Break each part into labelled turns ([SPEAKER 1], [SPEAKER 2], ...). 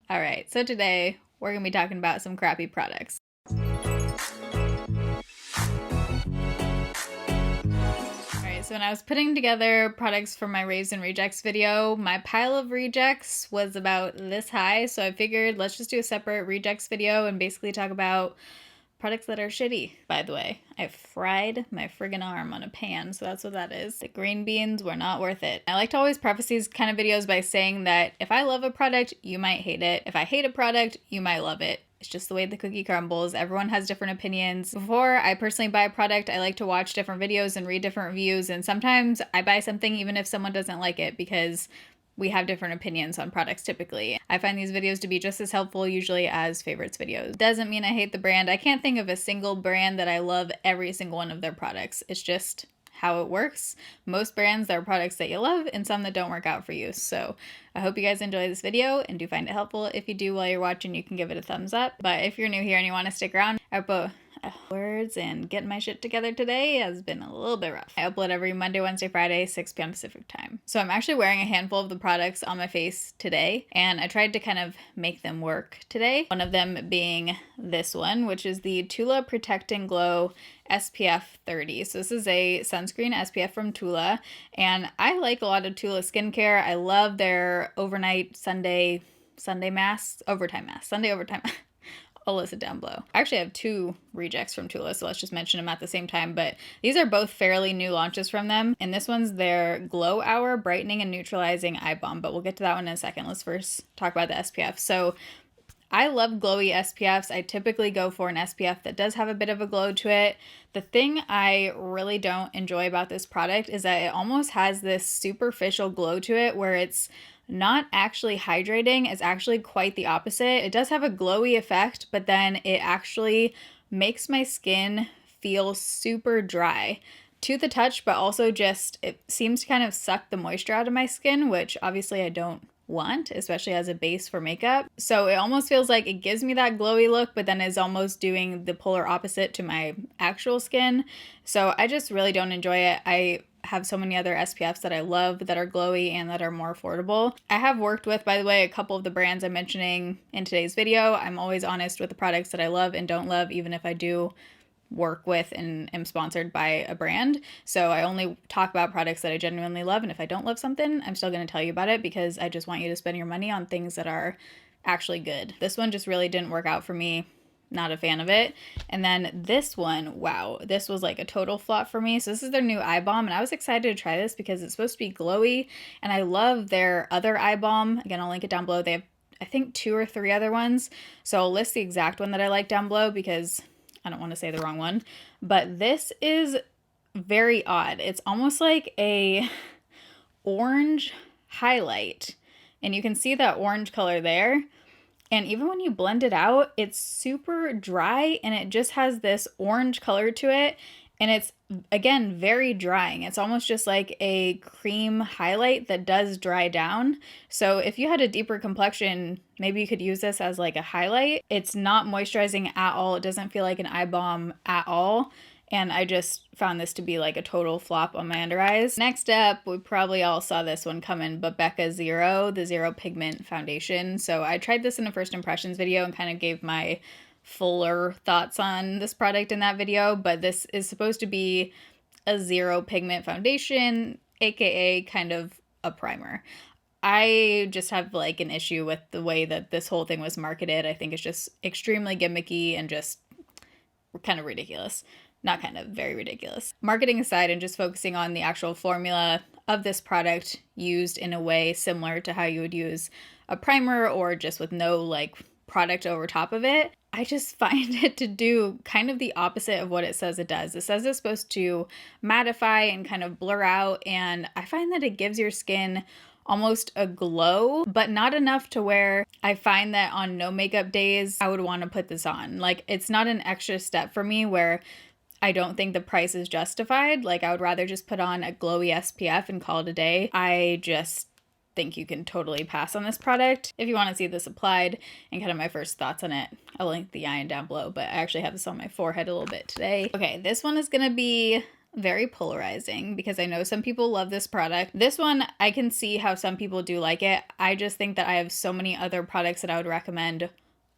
[SPEAKER 1] Alright, so today we're going to be talking about some crappy products. Alright, so when I was putting together products for my Raves and Rejects video, my pile of rejects was about this high, so I figured let's just do a separate rejects video and basically talk about products that are shitty. By the way, I fried my friggin' arm on a pan, so that's what that is. The green beans were not worth it. I like to always preface these kind of videos by saying that if I love a product, you might hate it. If I hate a product, you might love it. It's just the way the cookie crumbles. Everyone has different opinions. Before I personally buy a product, I like to watch different videos and read different reviews, and sometimes I buy something even if someone doesn't like it because we have different opinions on products typically. I find these videos to be just as helpful usually as favorites videos. Doesn't mean I hate the brand. I can't think of a single brand that I love every single one of their products. It's just how it works. Most brands, there are products that you love and some that don't work out for you. So I hope you guys enjoy this video and do find it helpful. If you do while you're watching, you can give it a thumbs up. But if you're new here and you want to stick around, words and getting my shit together today has been a little bit rough. I upload every Monday, Wednesday, Friday, 6 p.m. Pacific time. So I'm actually wearing a handful of the products on my face today, and I tried to kind of make them work today. One of them being this one, which is the Tula Protect and Glow SPF 30. So this is a sunscreen SPF from Tula, and I like a lot of Tula skincare. I love their overnight Sunday masks, overtime masks, Sunday overtime I'll list it down below. I actually have two rejects from Tula, so let's just mention them at the same time, but these are both fairly new launches from them, and this one's their Glow Hour Brightening and Neutralizing Eye Balm, but we'll get to that one in a second. Let's first talk about the SPF. So I love glowy SPFs. I typically go for an SPF that does have a bit of a glow to it. The thing I really don't enjoy about this product is that it almost has this superficial glow to it where it's not actually hydrating. It's actually quite the opposite. It does have a glowy effect, but then it actually makes my skin feel super dry to the touch, but also just it seems to kind of suck the moisture out of my skin, which obviously I don't want, especially as a base for makeup. So it almost feels like it gives me that glowy look, but then is almost doing the polar opposite to my actual skin. So I just really don't enjoy it. I have so many other SPFs that I love that are glowy and that are more affordable. I have worked with, by the way, a couple of the brands I'm mentioning in today's video. I'm always honest with the products that I love and don't love, even if I do work with and am sponsored by a brand. So I only talk about products that I genuinely love, and if I don't love something, I'm still going to tell you about it because I just want you to spend your money on things that are actually good. This one just really didn't work out for me. Not a fan of it. And then this one, wow, this was like a total flop for me. So this is their new eye balm, and I was excited to try this because it's supposed to be glowy, and I love their other eye balm. Again, I'll link it down below. They have, I think, 2 or 3 other ones. So I'll list the exact one that I like down below because I don't want to say the wrong one. But this is very odd. It's almost like a orange highlight, and you can see that orange color there. And even when you blend it out, it's super dry and it just has this orange color to it. And it's, again, very drying. It's almost just like a cream highlight that does dry down. So if you had a deeper complexion, maybe you could use this as like a highlight. It's not moisturizing at all. It doesn't feel like an eye balm at all. And I just found this to be like a total flop on my under eyes. Next up, we probably all saw this one coming, but Becca Zero, the Zero Pigment Foundation. So I tried this in a first impressions video and kind of gave my fuller thoughts on this product in that video, but this is supposed to be a zero pigment foundation, aka kind of a primer. I just have like an issue with the way that this whole thing was marketed. I think it's just extremely gimmicky and just kind of ridiculous. Not kind of, very ridiculous. Marketing aside and just focusing on the actual formula of this product used in a way similar to how you would use a primer or just with no like product over top of it, I just find it to do kind of the opposite of what it says it does. It says it's supposed to mattify and kind of blur out, and I find that it gives your skin almost a glow, but not enough to where I find that on no makeup days I would want to put this on. Like, it's not an extra step for me where I don't think the price is justified. Like, I would rather just put on a glowy SPF and call it a day. I just think you can totally pass on this product. If you want to see this applied and kind of my first thoughts on it, I'll link the iron down below, but I actually have this on my forehead a little bit today. Okay, this one is going to be very polarizing because I know some people love this product. This one, I can see how some people do like it. I just think that I have so many other products that I would recommend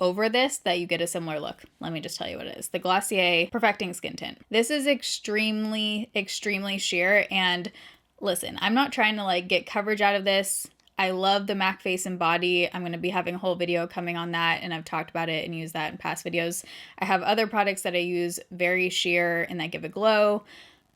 [SPEAKER 1] over this that you get a similar look. Let me just tell you what it is. The Glossier Perfecting Skin Tint. This is extremely, extremely sheer, and listen, I'm not trying to like get coverage out of this. I love the MAC Face and Body. I'm going to be having a whole video coming on that, and I've talked about it and used that in past videos. I have other products that I use very sheer and that give a glow.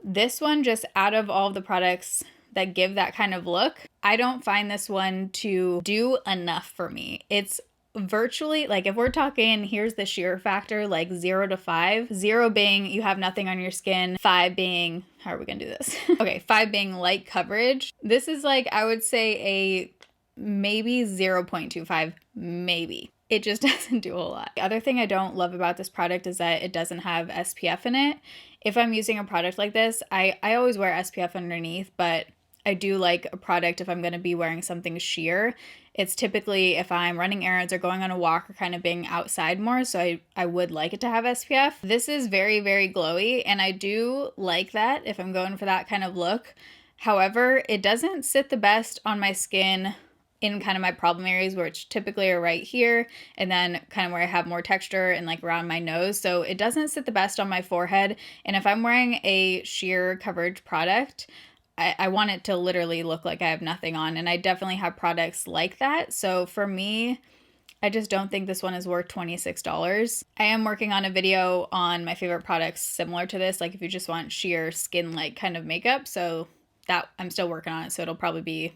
[SPEAKER 1] This one, just out of all of the products that give that kind of look, I don't find this one to do enough for me. It's virtually, like if we're talking, here's the sheer factor, like 0 to 5. 0 being you have nothing on your skin. 5 being, how are we gonna do this? Okay, 5 being light coverage. This is like, I would say a maybe 0.25, maybe. It just doesn't do a lot. The other thing I don't love about this product is that it doesn't have SPF in it. If I'm using a product like this, I always wear SPF underneath, but I do like a product if I'm going to be wearing something sheer. It's typically if I'm running errands or going on a walk or kind of being outside more, so I would like it to have SPF. This is very, very glowy, and I do like that if I'm going for that kind of look. However, it doesn't sit the best on my skin in kind of my problem areas, which typically are right here, and then kind of where I have more texture and like around my nose. So it doesn't sit the best on my forehead. And if I'm wearing a sheer coverage product, I want it to literally look like I have nothing on, and I definitely have products like that. So for me, I just don't think this one is worth $26. I am working on a video on my favorite products similar to this, like if you just want sheer skin-like kind of makeup. So that I'm still working on it, so it'll probably be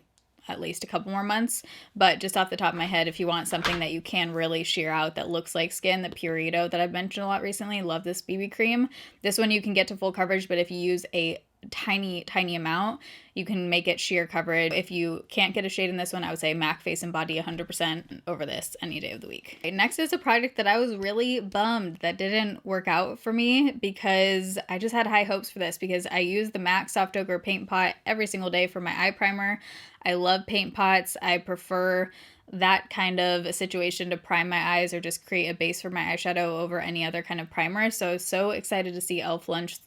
[SPEAKER 1] at least a couple more months. But just off the top of my head, if you want something that you can really sheer out that looks like skin, the Purito that I've mentioned a lot recently, love this BB cream. This one you can get to full coverage, but if you use a tiny amount, you can make it sheer coverage. If you can't get a shade in this one, I would say MAC Face and Body 100% over this any day of the week. Okay, next is a product that I was really bummed that didn't work out for me because I just had high hopes for this because I use the MAC Soft Ochre Paint Pot every single day for my eye primer. I love paint pots. I prefer that kind of a situation to prime my eyes or just create a base for my eyeshadow over any other kind of primer. So I was so excited to see e.l.f. Lunch.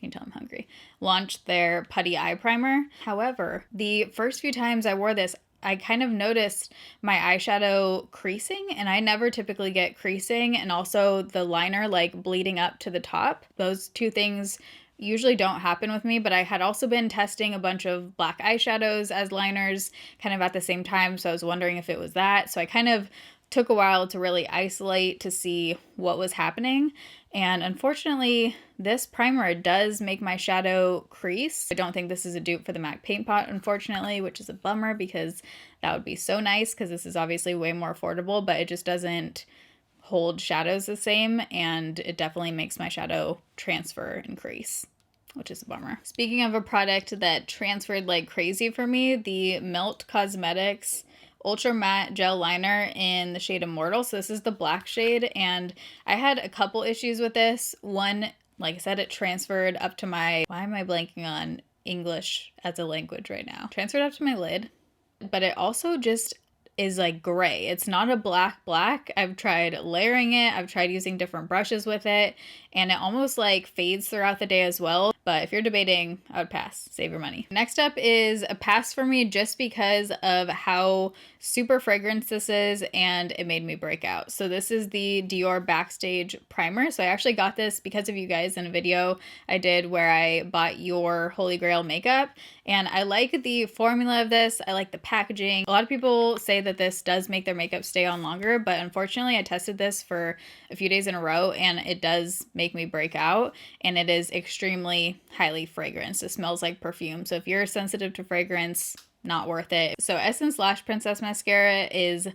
[SPEAKER 1] You can tell I'm hungry. Launched their Putty Eye Primer. However, the first few times I wore this, I kind of noticed my eyeshadow creasing, and I never typically get creasing, and also the liner like bleeding up to the top. Those two things usually don't happen with me, but I had also been testing a bunch of black eyeshadows as liners kind of at the same time, so I was wondering if it was that. So I kind of took a while to really isolate to see what was happening. And unfortunately, this primer does make my shadow crease. I don't think this is a dupe for the MAC Paint Pot, unfortunately, which is a bummer because that would be so nice because this is obviously way more affordable, but it just doesn't hold shadows the same, and it definitely makes my shadow transfer and crease, which is a bummer. Speaking of a product that transferred like crazy for me, the Melt Cosmetics Ultra Matte Gel Liner in the shade Immortal. So this is the black shade, and I had a couple issues with this. One, like I said, it transferred up to my, why am I blanking on English as a language right now? Transferred up to my lid, but it also just is like gray. It's not a black. I've tried layering it. I've tried using different brushes with it, and it almost like fades throughout the day as well. But if you're debating, I would pass. Save your money. Next up is a pass for me just because of how super fragrance this is, and it made me break out. So this is the Dior Backstage Primer. So I actually got this because of you guys in a video I did where I bought your Holy Grail makeup, and I like the formula of this. I like the packaging. A lot of people say that this does make their makeup stay on longer, but unfortunately I tested this for a few days in a row and it does make me break out, and it is extremely highly fragranced. It smells like perfume. So if you're sensitive to fragrance, not worth it. So Essence Lash Princess Mascara is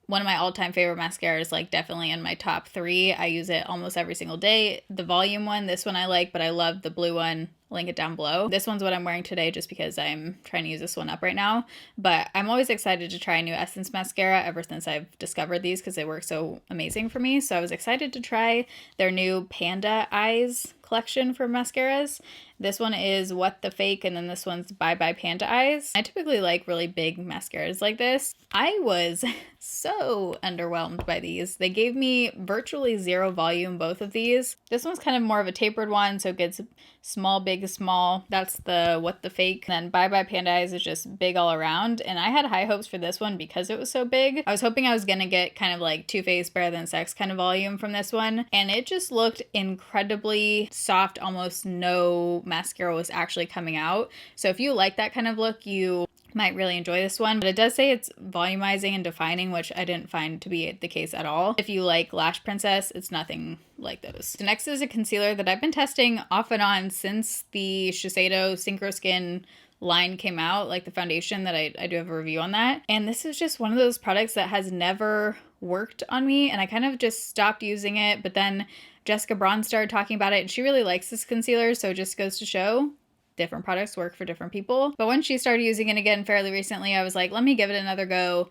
[SPEAKER 1] one of my all-time favorite mascaras, like definitely in my top 3. I use it almost every single day. The volume one, this one I like, but I love the blue one. Link it down below. This one's what I'm wearing today just because I'm trying to use this one up right now. But I'm always excited to try a new Essence mascara ever since I've discovered these because they work so amazing for me. So I was excited to try their new Panda Eyes collection for mascaras. This one is What the Fake, and then this one's Bye Bye Panda Eyes. I typically like really big mascaras like this. I was so underwhelmed by these. They gave me virtually zero volume, both of these. This one's kind of more of a tapered one, so it gets small, big, small. That's the What the Fake. And then Bye Bye Panda Eyes is just big all around, and I had high hopes for this one because it was so big. I was hoping I was gonna get kind of like Too Faced Better Than Sex kind of volume from this one, and it just looked incredibly soft. Almost no mascara was actually coming out. So if you like that kind of look, you might really enjoy this one. But it does say it's volumizing and defining, which I didn't find to be the case at all. If you like Lash Princess, it's nothing like those. So next is a concealer that I've been testing off and on since the Shiseido Synchro Skin line came out, like the foundation that I do have a review on that. And this is just one of those products that has never worked on me, and I kind of just stopped using it. But then Jessica Braun started talking about it, and she really likes this concealer, so it just goes to show different products work for different people. But when she started using it again fairly recently, I was like, let me give it another go,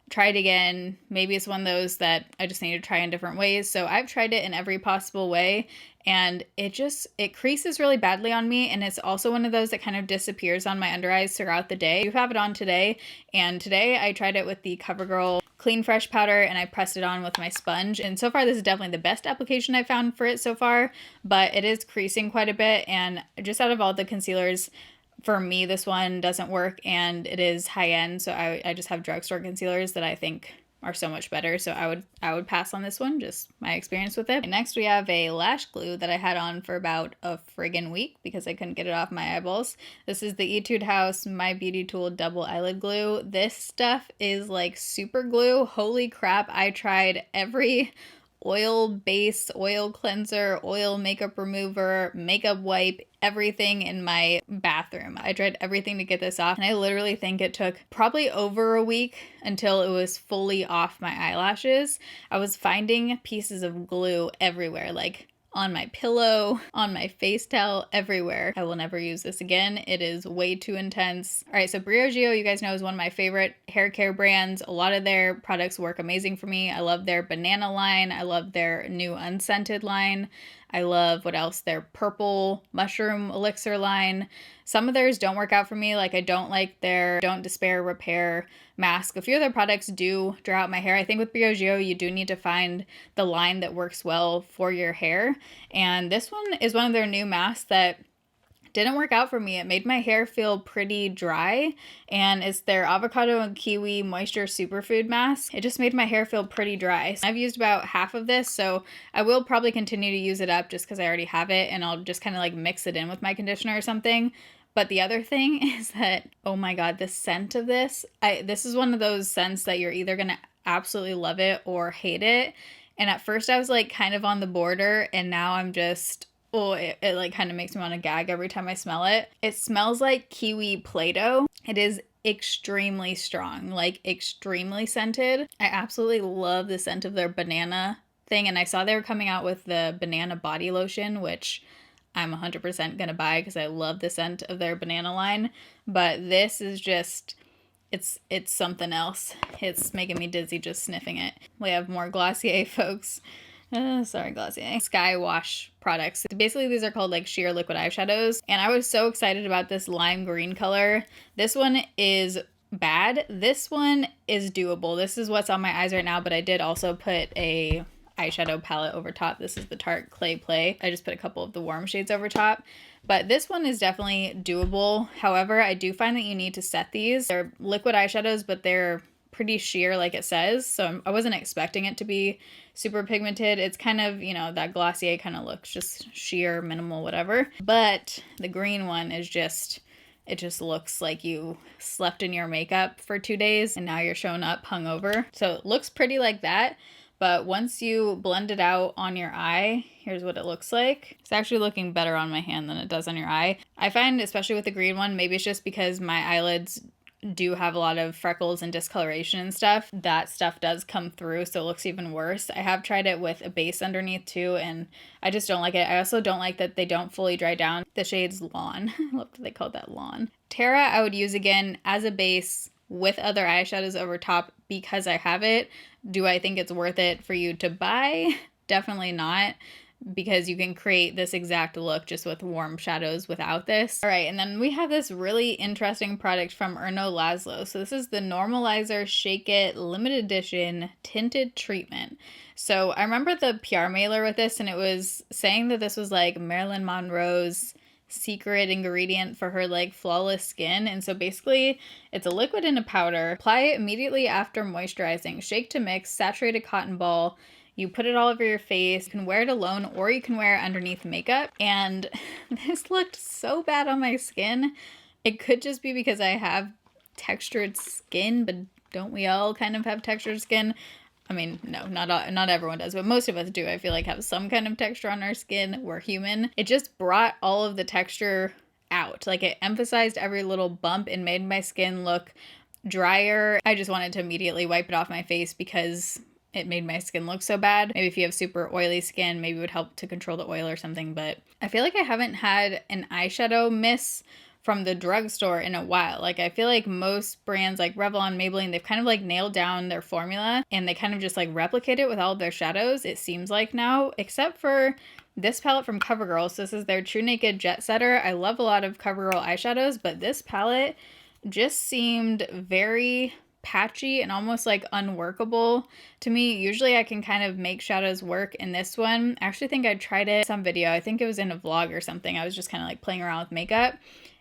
[SPEAKER 1] try it again. Maybe it's one of those that I just need to try in different ways. So I've tried it in every possible way, and it creases really badly on me, and it's also one of those that kind of disappears on my under eyes throughout the day. I have it on today, and today I tried it with the Covergirl Clean Fresh powder, and I pressed it on with my sponge, and so far this is definitely the best application I've found for it so far, but it is creasing quite a bit. And just out of all the concealers, for me, this one doesn't work, and it is high-end, so I just have drugstore concealers that I think are so much better, so I would pass on this one, just my experience with it. And next we have a lash glue that I had on for about a friggin' week because I couldn't get it off my eyeballs. This is the Etude House My Beauty Tool Double Eyelid Glue. This stuff is like super glue. Holy crap, I tried every oil base, oil cleanser, oil makeup remover, makeup wipe, everything in my bathroom. I tried everything to get this off, and I literally think it took probably over a week until it was fully off my eyelashes. I was finding pieces of glue everywhere, like on my pillow, on my face towel, everywhere. I will never use this again. It is way too intense. All right, so Briogeo, you guys know, is one of my favorite hair care brands. A lot of their products work amazing for me. I love their banana line. I love their new unscented line. I love, what else, their purple mushroom elixir line. Some of theirs don't work out for me. Like, I don't like their Don't Despair Repair mask. A few of their products do dry out my hair. I think with Briogeo, you do need to find the line that works well for your hair. And this one is one of their new masks that didn't work out for me. It made my hair feel pretty dry, and it's their Avocado and Kiwi Moisture Superfood mask. It just made my hair feel pretty dry. So I've used about half of this, so I will probably continue to use it up just because I already have it, and I'll just kind of like mix it in with my conditioner or something. But the other thing is that, oh my god, the scent of this, this is one of those scents that you're either gonna absolutely love it or hate it. And at first I was like kind of on the border, and now I'm just, oh, it like kind of makes me want to gag every time I smell it. It smells like kiwi Play-Doh. It is extremely strong, like extremely scented. I absolutely love the scent of their banana thing, and I saw they were coming out with the banana body lotion, which I'm 100% gonna buy because I love the scent of their banana line. But this is just, it's something else. It's making me dizzy just sniffing it. We have more Glossier, folks. Sorry, Glossier. Sky Wash products. Basically, these are called like sheer liquid eyeshadows, and I was so excited about this lime green color. This one is bad. This one is doable. This is what's on my eyes right now, but I did also put a eyeshadow palette over top. This is the Tarte Clay Play. I just put a couple of the warm shades over top. But this one is definitely doable. However, I do find that you need to set these. They're liquid eyeshadows, but they're pretty sheer like it says. So I wasn't expecting it to be super pigmented. It's kind of, you know, that Glossier kind of looks, just sheer, minimal, whatever. But the green one is just, it just looks like you slept in your makeup for 2 days and now you're showing up hungover. So it looks pretty like that. But once you blend it out on your eye, here's what it looks like. It's actually looking better on my hand than it does on your eye. I find, especially with the green one, maybe it's just because my eyelids do have a lot of freckles and discoloration and stuff. That stuff does come through, so it looks even worse. I have tried it with a base underneath too, and I just don't like it. I also don't like that they don't fully dry down. The shade's Lawn. I love that they call that Lawn. Terra I would use again as a base with other eyeshadows over top because I have it. Do I think it's worth it for you to buy? Definitely not. because you can create this exact look just with warm shadows without this. All right, and then we have this really interesting product from Erno Laszlo. So this is the Normalizer Shake It limited edition tinted treatment. So I remember the PR mailer with this, and it was saying that this was like Marilyn Monroe's secret ingredient for her like flawless skin. And so basically it's a liquid in a powder. Apply it immediately after moisturizing. Shake to mix, saturated cotton ball. You put it all over your face. You can wear it alone or you can wear it underneath makeup. And this looked so bad on my skin. It could just be because I have textured skin, but don't we all kind of have textured skin? I mean, no, not everyone does, but most of us do, I feel like, have some kind of texture on our skin. We're human. It just brought all of the texture out. Like, it emphasized every little bump and made my skin look drier. I just wanted to immediately wipe it off my face because it made my skin look so bad. Maybe if you have super oily skin, maybe it would help to control the oil or something, but I feel like I haven't had an eyeshadow miss from the drugstore in a while. Like, I feel like most brands like Revlon, Maybelline, they've kind of like nailed down their formula and they kind of just like replicate it with all of their shadows, it seems like now, except for this palette from Covergirl. So this is their True Naked Jet Setter. I love a lot of Covergirl eyeshadows, but this palette just seemed very patchy and almost like unworkable to me. Usually I can kind of make shadows work. In this one, I actually think I tried it in some video. I think it was in a vlog or something. I was just kind of like playing around with makeup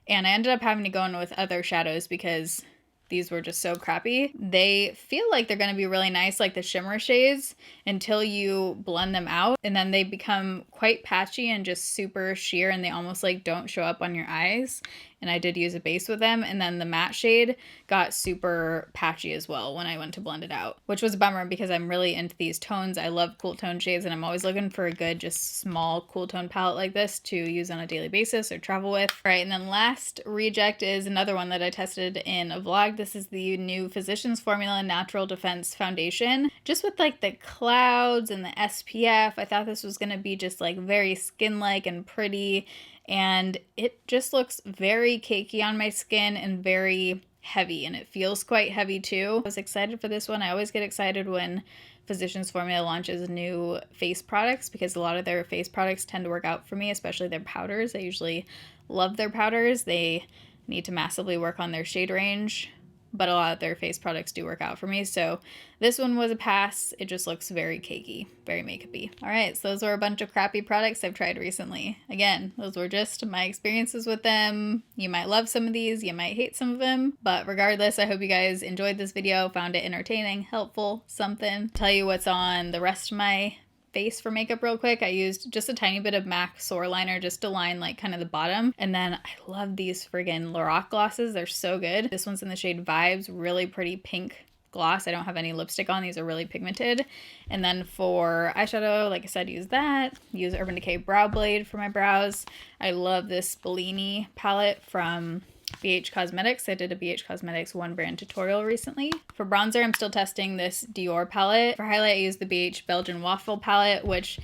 [SPEAKER 1] and I ended up having to go in with other shadows because these were just so crappy. They feel like they're going to be really nice, like the shimmer shades, until you blend them out. And then they become quite patchy and just super sheer and they almost like don't show up on your eyes. And I did use a base with them. And then the matte shade got super patchy as well when I went to blend it out, which was a bummer because I'm really into these tones. I love cool tone shades and I'm always looking for a good, just small cool tone palette like this to use on a daily basis or travel with. All right, and then last reject is another one that I tested in a vlog. This is the new Physicians Formula Natural Defense Foundation. Just with like the clouds and the SPF, I thought this was going to be just like very skin-like and pretty. And it just looks very cakey on my skin and very heavy, and it feels quite heavy too. I was excited for this one. I always get excited when Physicians Formula launches new face products because a lot of their face products tend to work out for me, especially their powders. I usually love their powders. They need to massively work on their shade range, but a lot of their face products do work out for me. So this one was a pass. It just looks very cakey, very makeup-y. All right, so those were a bunch of crappy products I've tried recently. Again, those were just my experiences with them. You might love some of these, you might hate some of them, but regardless, I hope you guys enjoyed this video, found it entertaining, helpful, something. Tell you what's on the rest of my face for makeup real quick. I used just a tiny bit of MAC Soar Liner just to line like kind of the bottom. And then I love these friggin' Lorac glosses. They're so good. This one's in the shade Vibes, really pretty pink gloss. I don't have any lipstick on. These are really pigmented. And then for eyeshadow, like I said, use that. Use Urban Decay Brow Blade for my brows. I love this Bellini palette from BH Cosmetics. I did a BH Cosmetics one brand tutorial recently. For bronzer, I'm still testing this Dior palette. For highlight, I use the BH Belgian Waffle palette, which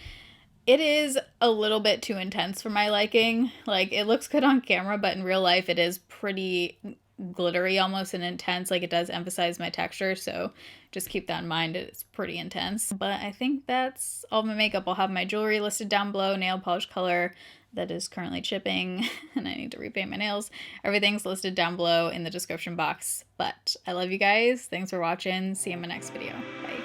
[SPEAKER 1] it is a little bit too intense for my liking. Like, it looks good on camera, but in real life, it is pretty glittery almost and intense. Like, it does emphasize my texture, so just keep that in mind. It's pretty intense. But I think that's all my makeup. I'll have my jewelry listed down below, nail polish color that is currently chipping, and I need to repaint my nails. Everything's listed down below in the description box. But I love you guys. Thanks for watching. See you in my next video. Bye.